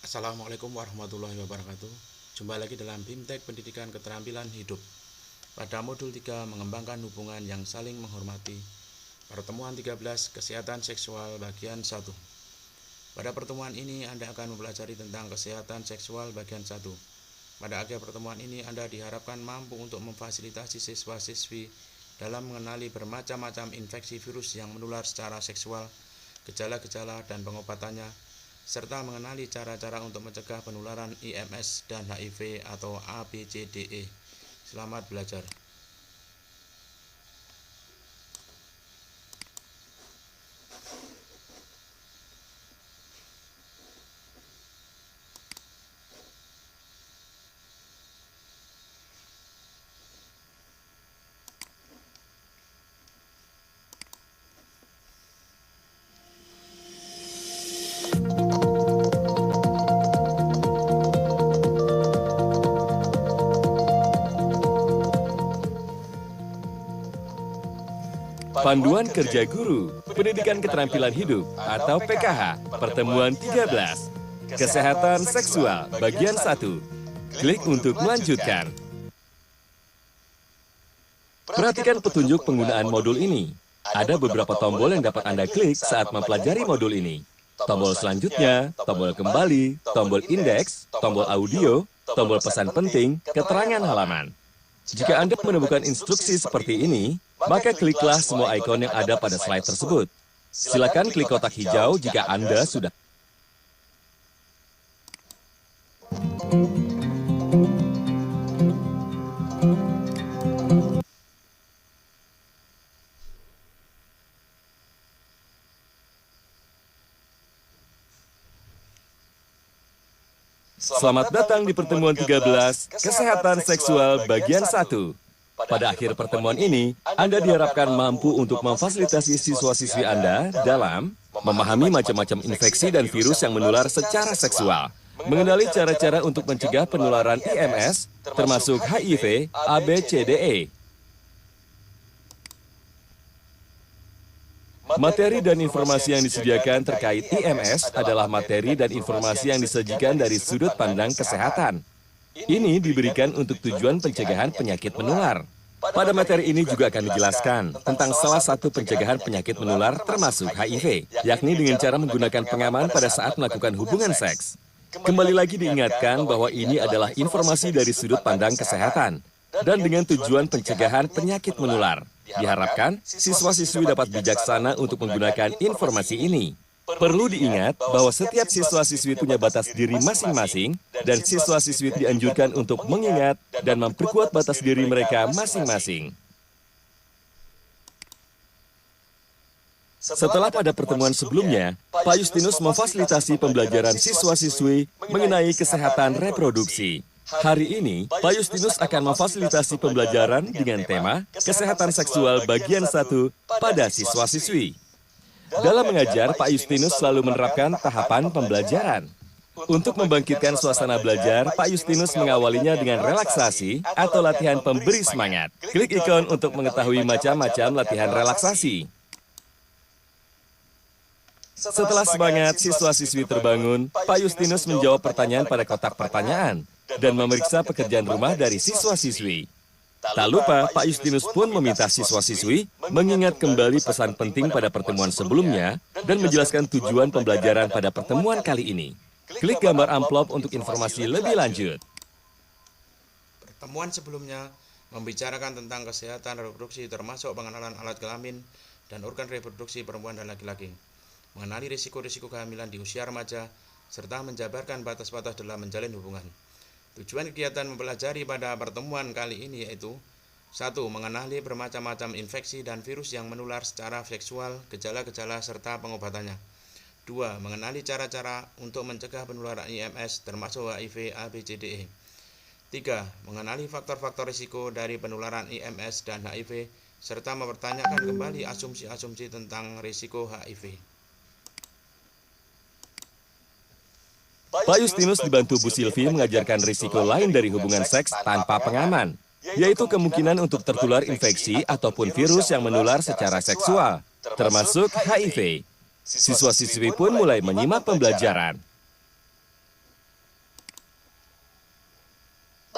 Assalamualaikum warahmatullahi wabarakatuh. Jumpa lagi dalam BIMTEK Pendidikan Keterampilan Hidup. Pada modul 3 mengembangkan hubungan yang saling menghormati. Pertemuan 13 Kesehatan Seksual bagian 1. Pada pertemuan ini Anda akan mempelajari tentang kesehatan seksual bagian 1. Pada akhir pertemuan ini Anda diharapkan mampu untuk memfasilitasi siswa-siswi dalam mengenali bermacam-macam infeksi virus yang menular secara seksual, gejala-gejala dan pengobatannya, serta mengenali cara-cara untuk mencegah penularan IMS dan HIV atau ABCDE. Selamat belajar. Panduan Kerja Guru, Pendidikan Keterampilan Hidup atau PKH, Pertemuan 13, Kesehatan Seksual, Bagian 1. Klik untuk melanjutkan. Perhatikan petunjuk penggunaan modul ini. Ada beberapa tombol yang dapat Anda klik saat mempelajari modul ini. Tombol selanjutnya, tombol kembali, tombol indeks, tombol audio, tombol pesan penting, keterangan halaman. Jika Anda menemukan instruksi seperti ini, maka kliklah semua ikon yang ada pada slide tersebut. Silakan klik kotak hijau jika Anda sudah. Selamat datang di pertemuan 13, Kesehatan Seksual bagian 1. Pada akhir pertemuan ini, Anda diharapkan mampu untuk memfasilitasi siswa-siswi Anda dalam memahami macam-macam infeksi dan virus yang menular secara seksual, mengenali cara-cara untuk mencegah penularan IMS, termasuk HIV, ABCDE. Materi dan informasi yang disediakan terkait IMS adalah materi dan informasi yang disajikan dari sudut pandang kesehatan. Ini diberikan untuk tujuan pencegahan penyakit menular. Pada materi ini juga akan dijelaskan tentang salah satu pencegahan penyakit menular termasuk HIV, yakni dengan cara menggunakan pengaman pada saat melakukan hubungan seks. Kembali lagi diingatkan bahwa ini adalah informasi dari sudut pandang kesehatan dan dengan tujuan pencegahan penyakit menular. Diharapkan siswa-siswi dapat bijaksana untuk menggunakan informasi ini. Perlu diingat bahwa setiap siswa-siswi punya batas diri masing-masing dan siswa-siswi dianjurkan untuk mengingat dan memperkuat batas diri mereka masing-masing. Setelah pada pertemuan sebelumnya, Pak Justinus memfasilitasi pembelajaran siswa-siswi mengenai kesehatan reproduksi. Hari ini, Pak Justinus akan memfasilitasi pembelajaran dengan tema Kesehatan Seksual bagian 1 pada siswa-siswi. Dalam mengajar, Pak Justinus selalu menerapkan tahapan pembelajaran. Untuk membangkitkan suasana belajar, Pak Justinus mengawalinya dengan relaksasi atau latihan pemberi semangat. Klik ikon untuk mengetahui macam-macam latihan relaksasi. Setelah semangat, siswa-siswi terbangun, Pak Justinus menjawab pertanyaan pada kotak pertanyaan dan memeriksa pekerjaan rumah dari siswa-siswi. Tak lupa, Pak Justinus pun meminta siswa-siswi mengingat kembali pesan penting pada pertemuan sebelumnya dan menjelaskan tujuan pembelajaran pada pertemuan kali ini. Klik gambar amplop untuk informasi lebih lanjut. Pertemuan sebelumnya membicarakan tentang kesehatan reproduksi termasuk pengenalan alat kelamin dan organ reproduksi perempuan dan laki-laki, mengenali risiko-risiko kehamilan di usia remaja, serta menjabarkan batas-batas dalam menjalin hubungan. Tujuan kegiatan mempelajari pada pertemuan kali ini yaitu 1. Mengenali bermacam-macam infeksi dan virus yang menular secara seksual, gejala-gejala, serta pengobatannya. 2. Mengenali cara-cara untuk mencegah penularan IMS termasuk HIV, ABCDE. 3. Mengenali faktor-faktor risiko dari penularan IMS dan HIV, serta mempertanyakan kembali asumsi-asumsi tentang risiko HIV. Pak Justinus dibantu Bu Silvi mengajarkan risiko lain dari hubungan seks tanpa pengaman, yaitu kemungkinan untuk tertular infeksi ataupun virus yang menular secara seksual, termasuk HIV. Siswa-siswi pun mulai menyimak pembelajaran.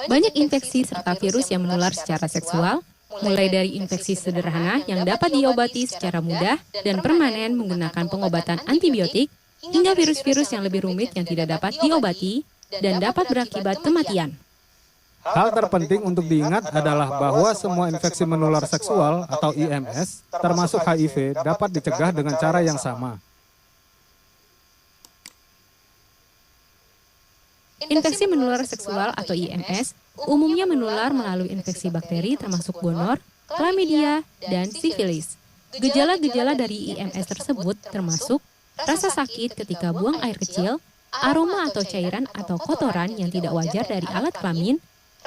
Banyak infeksi serta virus yang menular secara seksual, mulai dari infeksi sederhana yang dapat diobati secara mudah dan permanen menggunakan pengobatan antibiotik, hingga virus-virus yang lebih rumit yang tidak dapat diobati dan dapat berakibat kematian. Hal terpenting untuk diingat adalah bahwa semua infeksi menular seksual atau IMS, termasuk HIV, dapat dicegah dengan cara yang sama. Infeksi menular seksual atau IMS umumnya menular melalui infeksi bakteri termasuk gonor, chlamydia, dan sifilis. Gejala-gejala dari IMS tersebut termasuk rasa sakit ketika buang air kecil, aroma atau cairan atau kotoran yang tidak wajar dari alat kelamin,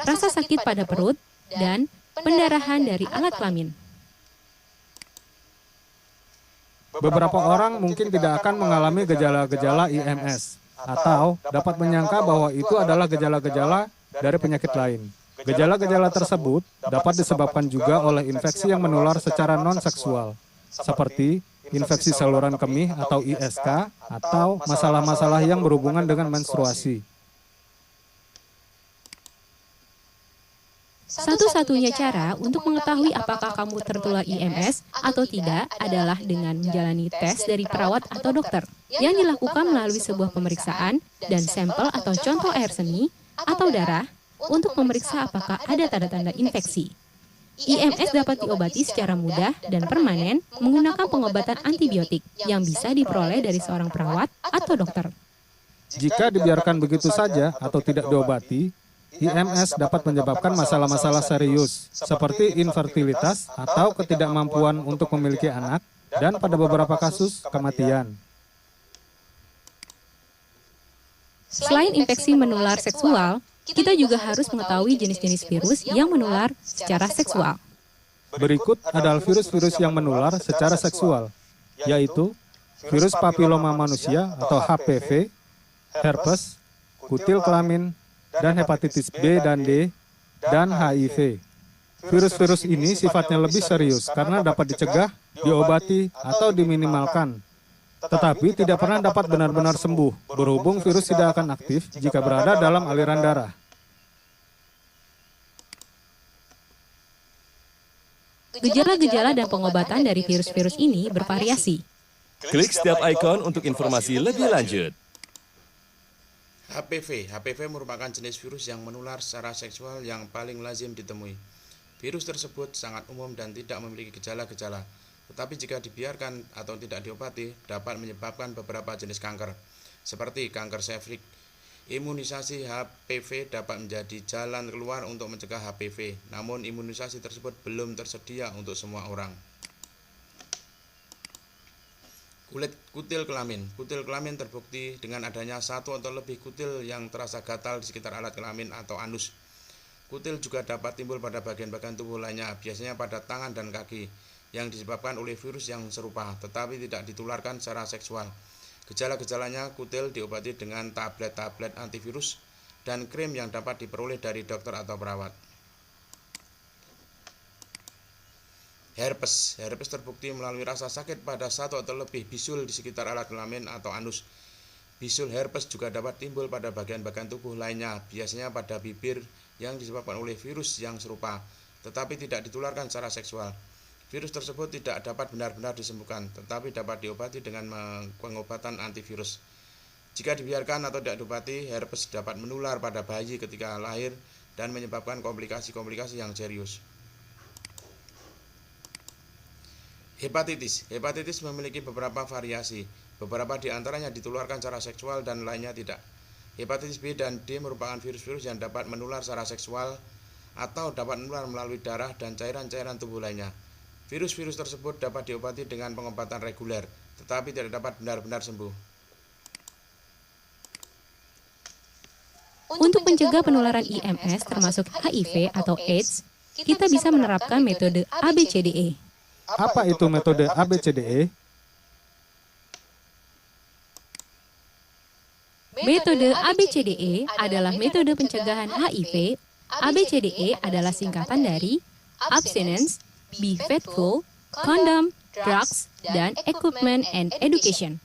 rasa sakit pada perut, dan pendarahan dari alat kelamin. Beberapa orang mungkin tidak akan mengalami gejala-gejala IMS atau dapat menyangka bahwa itu adalah gejala-gejala dari penyakit lain. Gejala-gejala tersebut dapat disebabkan juga oleh infeksi yang menular secara non-seksual, seperti infeksi saluran kemih atau ISK, atau masalah-masalah yang berhubungan dengan menstruasi. Satu-satunya cara untuk mengetahui apakah kamu tertular IMS atau tidak adalah dengan menjalani tes dari perawat atau dokter yang dilakukan melalui sebuah pemeriksaan dan sampel atau contoh air seni atau darah untuk memeriksa apakah ada tanda-tanda infeksi. IMS dapat diobati secara mudah dan permanen menggunakan pengobatan antibiotik yang bisa diperoleh dari seorang perawat atau dokter. Jika dibiarkan begitu saja atau tidak diobati, IMS dapat menyebabkan masalah-masalah serius seperti infertilitas atau ketidakmampuan untuk memiliki anak dan pada beberapa kasus kematian. Selain infeksi menular seksual, kita juga harus mengetahui jenis-jenis virus yang menular secara seksual. Berikut adalah virus-virus yang menular secara seksual, yaitu virus papiloma manusia atau HPV, herpes, kutil kelamin, dan hepatitis B dan D, dan HIV. Virus-virus ini sifatnya lebih serius karena dapat dicegah, diobati, atau diminimalkan. Tetapi tidak pernah dapat benar-benar sembuh, berhubung virus tidak akan aktif jika berada dalam aliran darah. Gejala-gejala dan pengobatan dari virus-virus ini bervariasi. Klik setiap ikon untuk informasi lebih lanjut. HPV merupakan jenis virus yang menular secara seksual yang paling lazim ditemui. Virus tersebut sangat umum dan tidak memiliki gejala-gejala, tetapi jika dibiarkan atau tidak diobati, dapat menyebabkan beberapa jenis kanker, seperti kanker serviks. Imunisasi HPV dapat menjadi jalan keluar untuk mencegah HPV, namun imunisasi tersebut belum tersedia untuk semua orang. Kutil kelamin. Kutil kelamin terbukti dengan adanya satu atau lebih kutil yang terasa gatal di sekitar alat kelamin atau anus. Kutil juga dapat timbul pada bagian-bagian tubuh lainnya, biasanya pada tangan dan kaki, yang disebabkan oleh virus yang serupa, tetapi tidak ditularkan secara seksual. Gejala-gejalanya, kutil diobati dengan tablet-tablet antivirus dan krim yang dapat diperoleh dari dokter atau perawat. Herpes terbukti melalui rasa sakit pada satu atau lebih bisul di sekitar alat kelamin atau anus. Bisul herpes juga dapat timbul pada bagian-bagian tubuh lainnya, biasanya pada bibir yang disebabkan oleh virus yang serupa, tetapi tidak ditularkan secara seksual. Virus tersebut tidak dapat benar-benar disembuhkan, tetapi dapat diobati dengan pengobatan antivirus. Jika dibiarkan atau tidak diobati, herpes dapat menular pada bayi ketika lahir dan menyebabkan komplikasi-komplikasi yang serius. Hepatitis memiliki beberapa variasi, beberapa di antaranya ditularkan secara seksual dan lainnya tidak. Hepatitis B dan D merupakan virus-virus yang dapat menular secara seksual atau dapat menular melalui darah dan cairan-cairan tubuh lainnya. Virus-virus tersebut dapat diobati dengan pengobatan reguler, tetapi tidak dapat benar-benar sembuh. Untuk mencegah penularan IMS termasuk HIV atau AIDS, kita bisa menerapkan metode ABCDE. Apa itu metode ABCDE? Metode ABCDE adalah metode pencegahan HIV. ABCDE adalah singkatan dari Abstinence, Be Faithful, Condom, Drugs, dan Equipment and Education.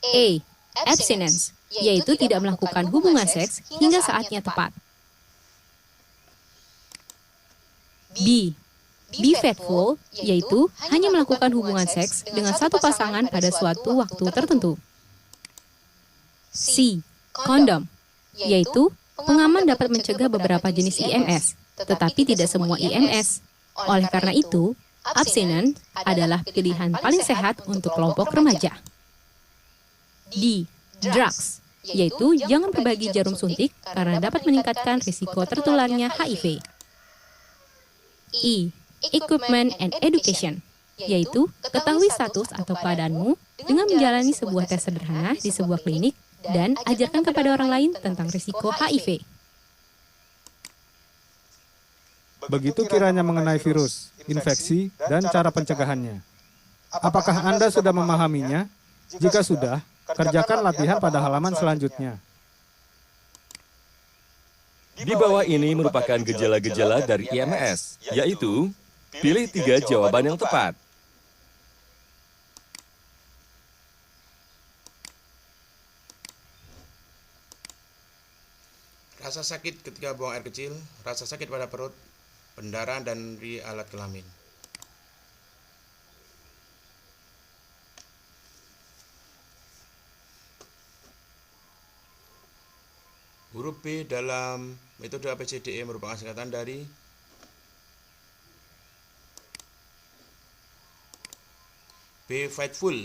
A. Abstinence. yaitu tidak melakukan hubungan seks hingga saatnya tepat. B. Be faithful, yaitu hanya melakukan hubungan seks dengan satu pasangan pada suatu waktu tertentu. C. Kondom, yaitu pengaman dapat mencegah beberapa jenis IMS, tetapi tidak semua IMS. Oleh karena itu, abstinence adalah pilihan paling sehat untuk kelompok remaja. D. Drugs, yaitu jangan berbagi jarum suntik karena dapat meningkatkan risiko tertularnya HIV. E. Equipment and Education, yaitu ketahui status atau keadaanmu dengan menjalani sebuah tes sederhana di sebuah klinik dan ajarkan kepada orang lain tentang risiko HIV. Begitu kiranya mengenai virus, infeksi, dan cara pencegahannya. Apakah Anda sudah memahaminya? Jika sudah, kerjakan latihan pada halaman selanjutnya. Di bawah ini merupakan gejala-gejala dari IMS, yaitu pilih 3 jawaban yang tepat. Rasa sakit ketika buang air kecil, rasa sakit pada perut, pendarahan dan nyeri alat kelamin. Huruf B dalam metode ABCDE merupakan singkatan dari B. Faithful.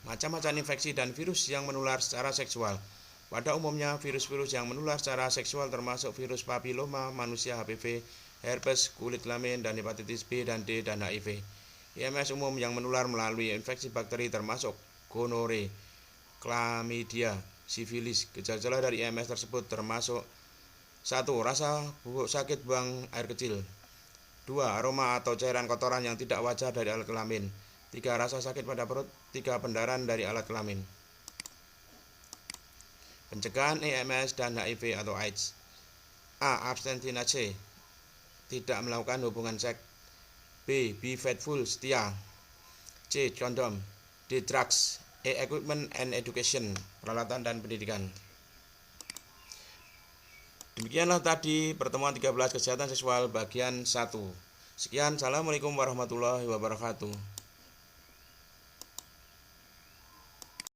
Macam-macam infeksi dan virus yang menular secara seksual. Pada umumnya, virus-virus yang menular secara seksual termasuk virus papiloma manusia HPV, herpes, kulit kelamin, dan hepatitis B dan D, dan HIV. IMS umum yang menular melalui infeksi bakteri termasuk gonore, chlamydia, sifilis. Gejala dari IMS tersebut termasuk 1. Rasa sakit buang air kecil. 2. Aroma atau cairan kotoran yang tidak wajar dari alat kelamin. 3. Rasa sakit pada perut. 3. Pendarahan dari alat kelamin. Pencegahan IMS dan HIV atau AIDS. A. Abstinence, tidak melakukan hubungan seks. B. Be faithful, setia. C. Kondom. D. Drugs. E. Equipment and Education, peralatan dan pendidikan. Demikianlah tadi pertemuan 13 kesehatan seksual bagian 1. Sekian, assalamualaikum warahmatullahi wabarakatuh.